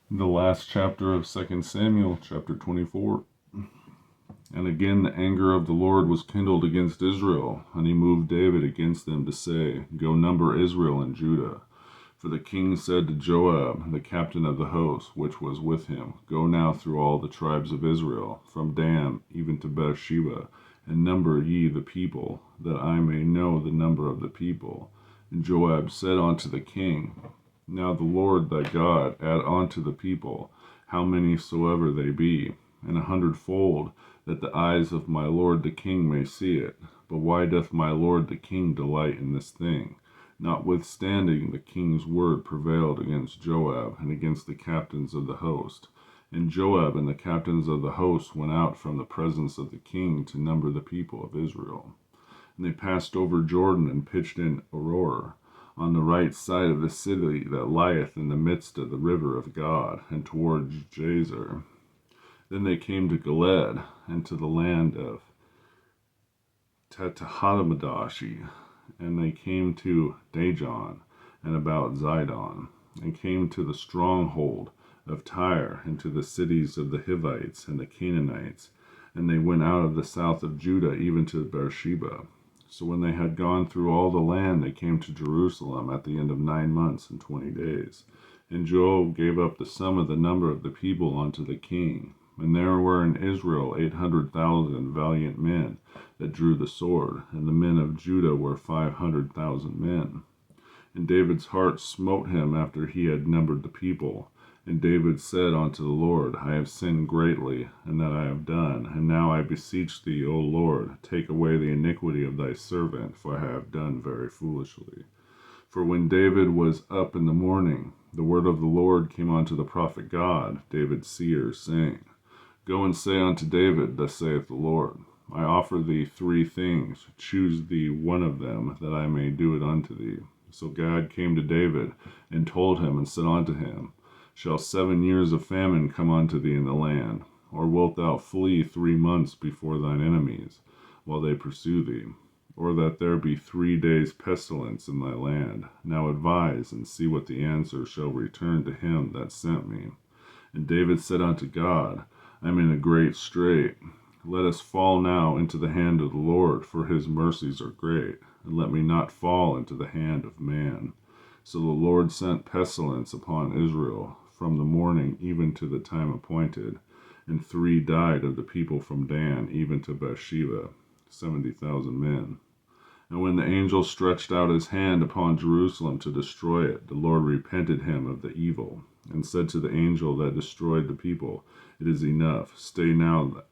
The last chapter of 2 Samuel, chapter 24. And again the anger of the Lord was kindled against Israel, and he moved David against them to say, Go number Israel and Judah. For the king said to Joab, the captain of the host, which was with him, Go now through all the tribes of Israel, from Dan even to Beersheba, and number ye the people, that I may know the number of the people. And Joab said unto the king, Now the Lord thy God add unto the people, how many soever they be, and 100-fold, that the eyes of my lord the king may see it. But why doth my lord the king delight in this thing? Notwithstanding, the king's word prevailed against Joab and against the captains of the host. And Joab and the captains of the host went out from the presence of the king to number the people of Israel. And they passed over Jordan and pitched in Aroer, on the right side of the city that lieth in the midst of the river of God, and toward Jazer. Then they came to Galed, and to the land of Tetahadamadashi, and they came to Dajon, and about Zidon, and came to the stronghold of Tyre, and to the cities of the Hivites and the Canaanites, and they went out of the south of Judah even to Beersheba. So when they had gone through all the land, they came to Jerusalem at the end of 9 months and 20 days. And Joab gave up the sum of the number of the people unto the king. And there were in Israel 800,000 valiant men that drew the sword, and the men of Judah were 500,000 men. And David's heart smote him after he had numbered the people. And David said unto the Lord, I have sinned greatly, and that I have done. And now I beseech thee, O Lord, take away the iniquity of thy servant, for I have done very foolishly. For when David was up in the morning, the word of the Lord came unto the prophet God, David's seer, saying, Go and say unto David, Thus saith the Lord, I offer thee 3 things, choose thee one of them, that I may do it unto thee. So God came to David, and told him, and said unto him, Shall 7 years of famine come unto thee in the land? Or wilt thou flee 3 months before thine enemies, while they pursue thee? Or that there be 3 days pestilence in thy land? Now advise, and see what the answer shall return to him that sent me. And David said unto God, I am in a great strait. Let us fall now into the hand of the Lord, for his mercies are great, and let me not fall into the hand of man. So the Lord sent pestilence upon Israel from the morning even to the time appointed, and 3 died of the people from Dan even to Beersheba, 70,000 men. And when the angel stretched out his hand upon Jerusalem to destroy it, the Lord repented him of the evil, and said to the angel that destroyed the people, It is enough. Stay now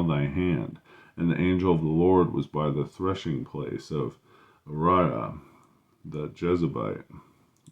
thy hand. And the angel of the Lord was by the threshing place of Uriah the Jezebite.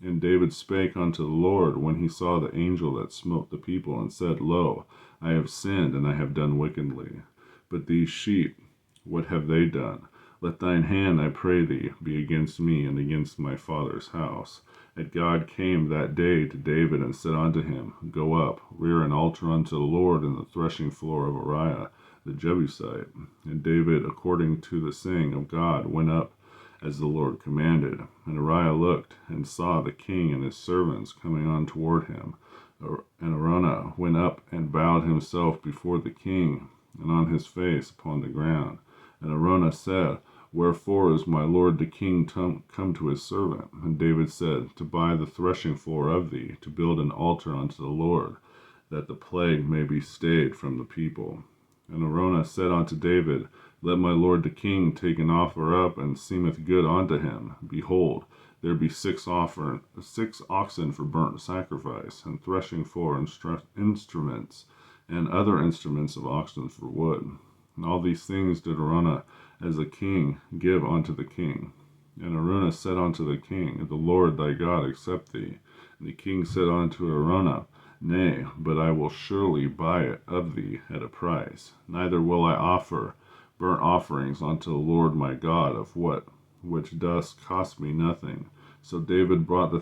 And David spake unto the Lord when he saw the angel that smote the people, and said, Lo, I have sinned, and I have done wickedly. But these sheep, what have they done? Let thine hand, I pray thee, be against me and against my father's house. And God came that day to David, and said unto him, Go up, rear an altar unto the Lord in the threshing floor of Uriah the Jebusite. And David, according to the saying of God, went up as the Lord commanded. And Uriah looked, and saw the king and his servants coming on toward him. And Araunah went up and bowed himself before the king, and on his face upon the ground. And Araunah said, Wherefore is my lord the king come to his servant? And David said, To buy the threshing floor of thee, to build an altar unto the Lord, that the plague may be stayed from the people. And Araunah said unto David, Let my lord the king take an offer up, and seemeth good unto him. Behold, there be 6 oxen for burnt sacrifice, and threshing floor instruments, and other instruments of oxen for wood. And all these things did Araunah as a king give unto the king. And Araunah said unto the king, The Lord thy God accept thee. And the king said unto Araunah, Nay, but I will surely buy it of thee at a price. Neither will I offer burnt offerings unto the Lord my God of which does cost me nothing. So David bought the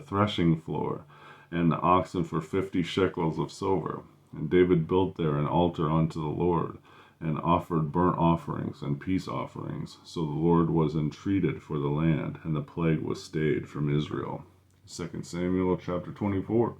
threshing floor and the oxen for 50 shekels of silver. And David built there an altar unto the Lord, and offered burnt offerings and peace offerings. So the Lord was entreated for the land, and the plague was stayed from Israel. 2 Samuel chapter 24.